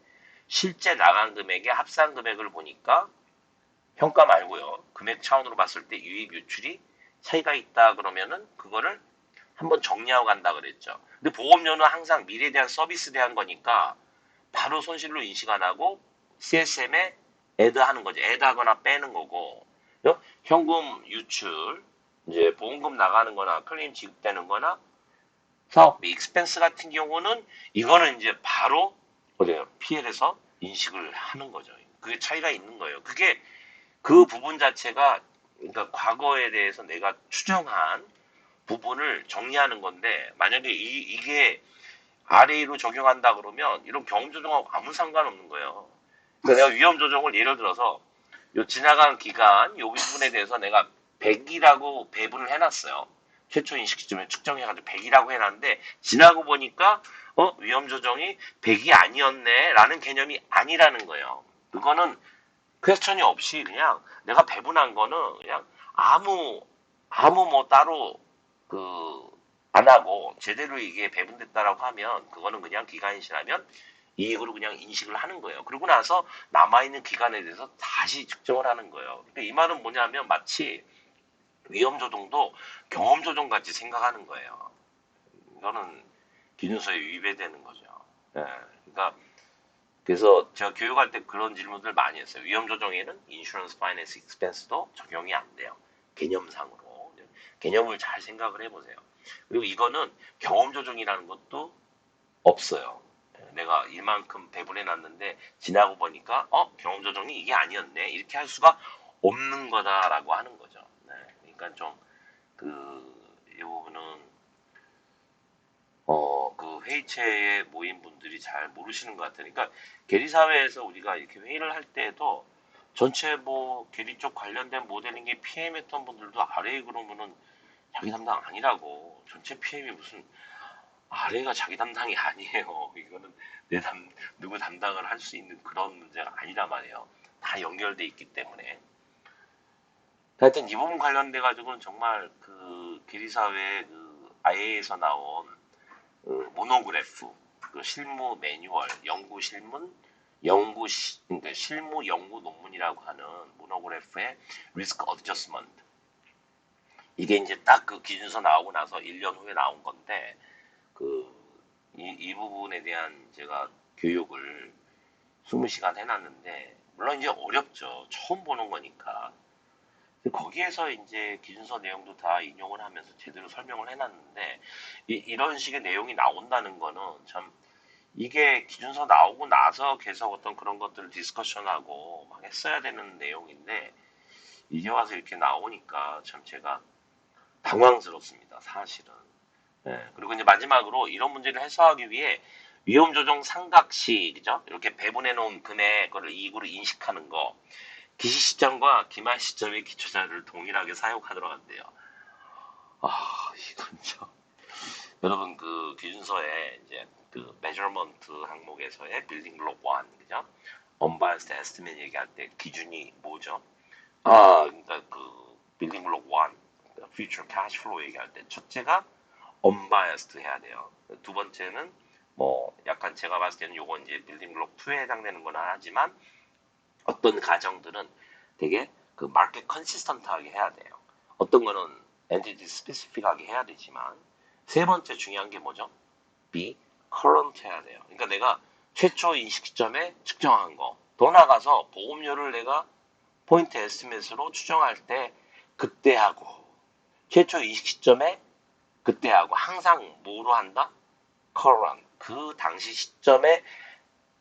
실제 나간 금액의 합산 금액을 보니까 현가 말고요. 금액 차원으로 봤을 때 유입 유출이 차이가 있다 그러면은 그거를 한번 정리하고 간다 그랬죠. 근데 보험료는 항상 미래에 대한 서비스에 대한 거니까 바로 손실로 인식 안 하고 CSM에 애드하는 거죠. 애드하거나 빼는 거고 현금 유출, 이제 보험금 나가는 거나 클레임 지급되는 거나 사업비 익스펜스 같은 경우는 이거는 이제 바로 어디요? PL에서 인식을 하는 거죠. 그게 차이가 있는 거예요. 그게 그 부분 자체가 그러니까 과거에 대해서 내가 추정한 부분을 정리하는 건데 만약에 이게 RA로 적용한다 그러면 이런 경험 조정하고 아무 상관없는 거예요. 그러니까 내가 위험 조정을 예를 들어서 요 지나간 기간 요 부분에 대해서 내가 100이라고 배분을 해놨어요. 최초 인식 시점에 측정해가지고 100이라고 해놨는데 지나고 보니까 위험 조정이 100이 아니었네 라는 개념이 아니라는 거예요. 그거는 퀘스천이 없이 그냥 내가 배분한 거는 그냥 아무 뭐 따로 안 하고 제대로 이게 배분됐다라고 하면 그거는 그냥 기간이시라면 이익으로 그냥 인식을 하는 거예요. 그러고 나서 남아있는 기간에 대해서 다시 측정을 하는 거예요. 그러니까 이 말은 뭐냐면 마치 위험 조정도 경험 조정 같이 생각하는 거예요. 이거는 기준서에 위배되는 거죠. 예, 그러니까 그래서 제가 교육할 때 그런 질문들 많이 했어요. 위험 조정에는 인슈런스 파이낸스 익스펜스도 적용이 안 돼요. 개념상으로. 개념을 잘 생각을 해보세요. 그리고 이거는 경험 조정이라는 것도 없어요. 내가 이만큼 배분해 놨는데 지나고 보니까 경험 조정이 이게 아니었네. 이렇게 할 수가 없는 거다라고 하는 거죠. 네, 그러니까 좀 이 부분은 그 회의체에 모인 분들이 잘 모르시는 것 같아요. 그러니까 계리사회에서 우리가 이렇게 회의를 할 때에도 전체 뭐 계리 쪽 관련된 모델링에 PM 했던 분들도 RA 그러면은 자기 담당 아니라고. 전체 PM이 무슨 RA가 자기 담당이 아니에요. 이거는 누구 담당을 할 수 있는 그런 문제가 아니란 말이에요. 다 연결돼 있기 때문에. 하여튼 이 부분 관련돼 가지고는 정말 그 계리사회 그 IA에서 나온 모노그래프, 그 실무 매뉴얼, 연구 실문, 그러니까 실무 연구 논문이라고 하는 모노그래프의 리스크 어드저스먼트. 이게 이제 딱 그 기준서 나오고 나서 1년 후에 나온 건데, 이 부분에 대한 제가 교육을 20시간 해놨는데, 물론 이제 어렵죠. 처음 보는 거니까. 거기에서 이제 기준서 내용도 다 인용을 하면서 제대로 설명을 해놨는데 이런 식의 내용이 나온다는 거는 참 이게 기준서 나오고 나서 계속 어떤 그런 것들을 디스커션하고 막 했어야 되는 내용인데 이제 와서 이렇게 나오니까 참 제가 당황스럽습니다. 사실은. 네, 그리고 이제 마지막으로 이런 문제를 해소하기 위해 위험 조정 상각시 그죠? 이렇게 배분해 놓은 금액을 이익으로 인식하는 거 기시 시점과 기말 시점의 기초자료를 동일하게 사용하도록 한대요. 이건 좀. 여러분, 그 기준서에 이제 그 메저먼트 항목에서의 빌딩 블록 1, 그죠? 언바이스드 에스티메이트 얘기할 때 기준이 뭐죠? 그러니까 그 빌딩 블록 1, future cash flow 얘기할 때 첫째가 언바이스드 해야 돼요. 두 번째는 뭐 약간 제가 봤을 때는 요건 이제 빌딩 블록 2에 해당되는 건 하지만 어떤 가정들은 되게 그 마켓 컨시스턴트하게 해야 돼요. 어떤 거는 엔티티 스페시픽하게 해야 되지만 세 번째 중요한 게 뭐죠? be current 해야 돼요. 그러니까 내가 최초 인식 시점에 측정한 거 더 나가서 보험료를 내가 포인트 에스티메이트로 추정할 때 그때 하고 최초 인식 시점에 그때 하고 항상 뭐로 한다? current 그 당시 시점에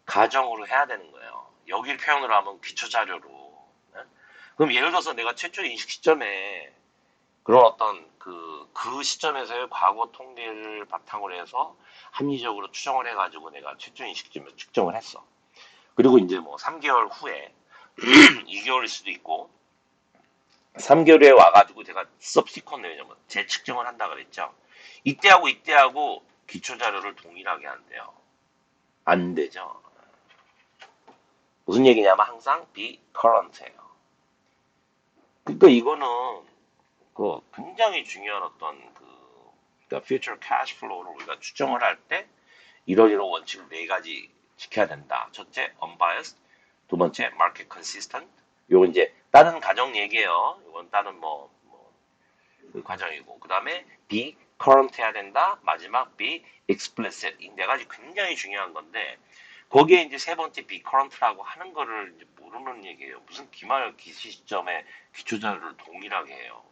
가정으로 해야 되는 거예요. 여기를 표현을 하면 기초 자료로. 네? 그럼 예를 들어서 내가 최초 인식 시점에 그런 어떤 그 시점에서의 과거 통계를 바탕으로 해서 합리적으로 추정을 해가지고 내가 최초 인식 시점에 측정을 했어. 그리고 이제 뭐 3개월 후에 2개월일 수도 있고 3개월 후에 와가지고 제가 subsequent 왜냐면 재측정을 한다 그랬죠. 이때하고 기초 자료를 동일하게 한대요. 안 되죠. 무슨 얘기냐면 항상 be current예요. 그러니까 이거는 그 굉장히 중요한 어떤 그러니까 future cash flow를 우리가 추정을 할 때 이런 원칙을 네 가지 지켜야 된다. 첫째, unbiased. 두 번째, market consistent. 요건 이제 다른 가정 얘기예요. 이건 다른 그 과정이고. 그 다음에 be current 해야 된다. 마지막 be explicit. 이 네 가지 굉장히 중요한 건데 거기에 이제 세 번째 be current라고 하는 거를 이제 모르는 얘기예요. 무슨 기말 기시 시점에 기초 자료를 동일하게 해요.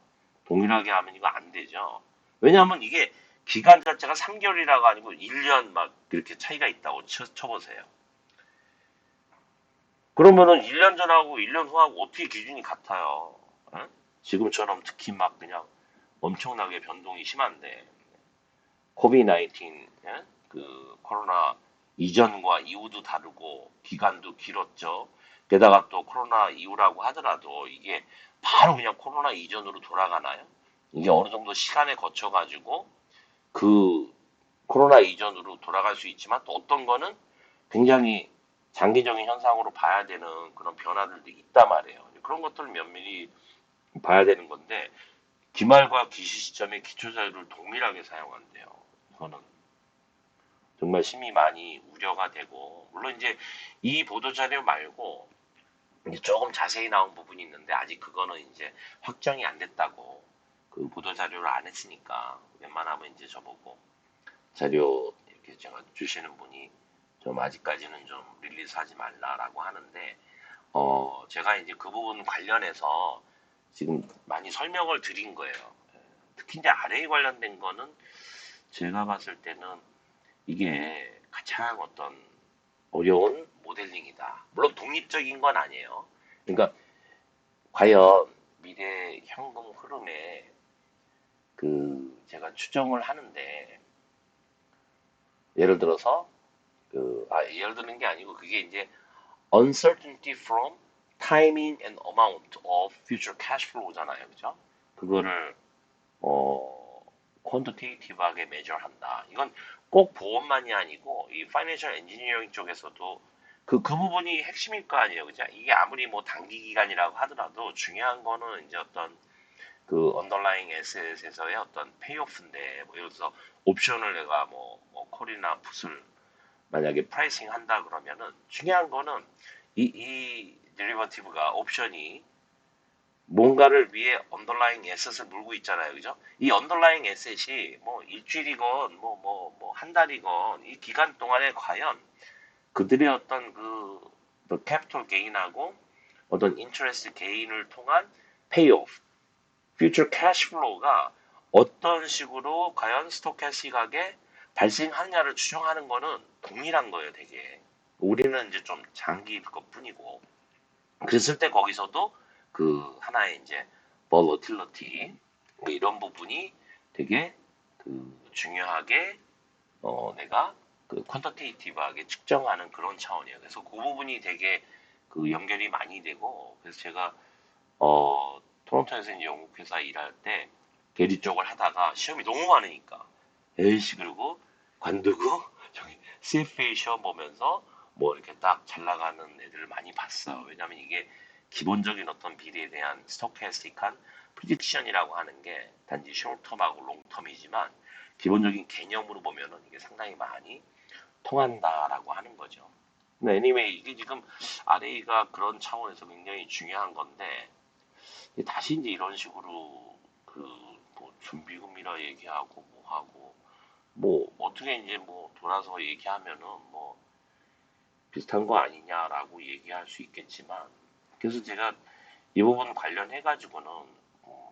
동일하게 하면 이거 안 되죠. 왜냐하면 이게 기간 자체가 3개월이라가 아니고 1년 막 이렇게 차이가 있다고 쳐보세요. 그러면은 1년 전하고 1년 후하고 어떻게 기준이 같아요? 응? 지금처럼 특히 막 그냥 엄청나게 변동이 심한데 코비드-19 그 코로나 이전과 이후도 다르고 기간도 길었죠. 게다가 또 코로나 이후라고 하더라도 이게 바로 그냥 코로나 이전으로 돌아가나요? 이게 어느 정도 시간에 거쳐 가지고 그 코로나 이전으로 돌아갈 수 있지만 또 어떤 거는 굉장히 장기적인 현상으로 봐야 되는 그런 변화들도 있단 말이에요. 그런 것들을 면밀히 봐야 되는 건데 기말과 기시 시점의 기초 자료를 동일하게 사용한대요. 이거는 정말 심히 많이 우려가 되고 물론 이제 이 보도 자료 말고 이제 조금 자세히 나온 부분이 있는데 아직 그거는 이제 확정이 안 됐다고 그 보도 자료를 안 했으니까 웬만하면 이제 저보고 자료 이렇게 제가 주시는 분이 좀 아직까지는 좀 릴리즈하지 말라라고 하는데 제가 이제 그 부분 관련해서 지금 많이 설명을 드린 거예요. 특히 이제 RA 관련된 거는 제가 봤을 때는 이게 가장 어떤 어려운 모델링이다. 물론 독립적인 건 아니에요. 그러니까 과연 미래 현금 흐름에 제가 추정을 하는데 예를 들어서 예를 드는 게 아니고 그게 이제 uncertainty from timing and amount of future cash flow잖아요. 그죠? 그거를 퀀터테이티브하게 메저한다. 이건 꼭 보험만이 아니고 이 파이낸셜 엔지니어링 쪽에서도 그 부분이 핵심일 거 아니에요. 그죠? 이게 아무리 뭐 단기 기간이라고 하더라도 중요한 거는 이제 어떤 그 언더라잉 에셋에서의 어떤 페이오프인데 뭐 예를 들어서 옵션을 내가 뭐 콜이나 풋을 만약에 프라이싱 한다 그러면은 중요한 거는 이 데리버티브가 옵션이 뭔가를 위해 언더라잉 에셋을 물고 있잖아요. 그죠? 이 언더라잉 에셋이 뭐 일주일이건 한 달이건 이 기간 동안에 과연 그들의 어떤 캐피털 게인하고 어떤 인터레스트 게인을 통한 페이오프, 퓨처 캐시 플로우가 어떤 식으로 과연 스토캐스틱하게 발생하느냐를 추정하는 거는 동일한 거예요, 되게. 우리는 이제 좀 장기일 것 뿐이고. 그랬을 때 거기서도 하나의 이제 volatility 뭐 이런 부분이 되게 중요하게 내가 퀀터테이티브하게 측정하는 그런 차원이에요. 그래서 그 부분이 되게 연결이 많이 되고 그래서 제가 토론토에서 이제 영국 회사 일할 때 대리 쪽을 하다가 시험이 너무 많으니까 에이씨 그리고 관두고 저기 CFA 시험 보면서 뭐 이렇게 딱 잘 나가는 애들을 많이 봤어요. 왜냐하면 이게 기본적인 어떤 비례에 대한 스토캐스틱한 프리딕션이라고 하는 게 단지 숏텀하고 롱텀이지만 기본적인 개념으로 보면은 이게 상당히 많이 통한다라고 하는 거죠. 근데 anyway 이게 지금 RA가 그런 차원에서 굉장히 중요한 건데 다시 이제 이런 식으로 뭐 준비금이라 얘기하고 뭐 하고 뭐 어떻게 이제 뭐 돌아서 얘기하면은 뭐 비슷한 거 아니냐라고 얘기할 수 있겠지만 그래서 제가 이 부분 관련해 가지고는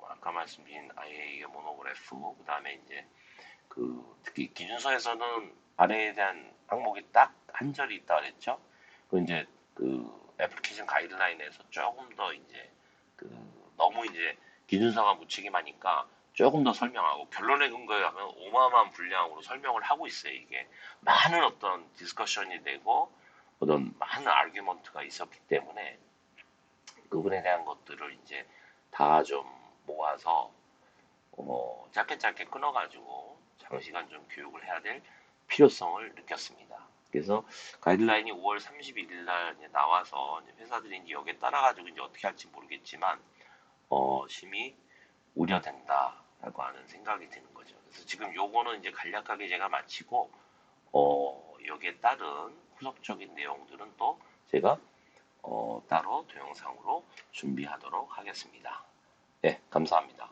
아까 말씀드린 IAEA 모노그래프 그다음에 이제 그 특히 기준서에서는 아래에 대한 항목이 딱 한 절이 있다 그랬죠. 그 이제 그 애플리케이션 가이드라인에서 조금 더 이제 그 너무 이제 기준서가 무책임하니까 조금 더 설명하고 결론에 근거에 하면 어마어마한 분량으로 설명을 하고 있어요. 이게 많은 어떤 디스커션이 되고 어떤 많은 아규먼트가 있었기 때문에 그분에 대한 것들을 이제 다 좀 모아서 짧게 짧게 끊어가지고 장시간 좀 교육을 해야 될 필요성을 느꼈습니다. 그래서 가이드라인이 5월 31일 날 이제 나와서 이제 회사들이 이제 여기에 따라가지고 이제 어떻게 할지 모르겠지만 심히 우려된다라고 하는 생각이 드는 거죠. 그래서 지금 요거는 이제 간략하게 제가 마치고 여기에 따른 후속적인 내용들은 또 제가 따로 동영상으로 준비하도록 하겠습니다. 네, 감사합니다.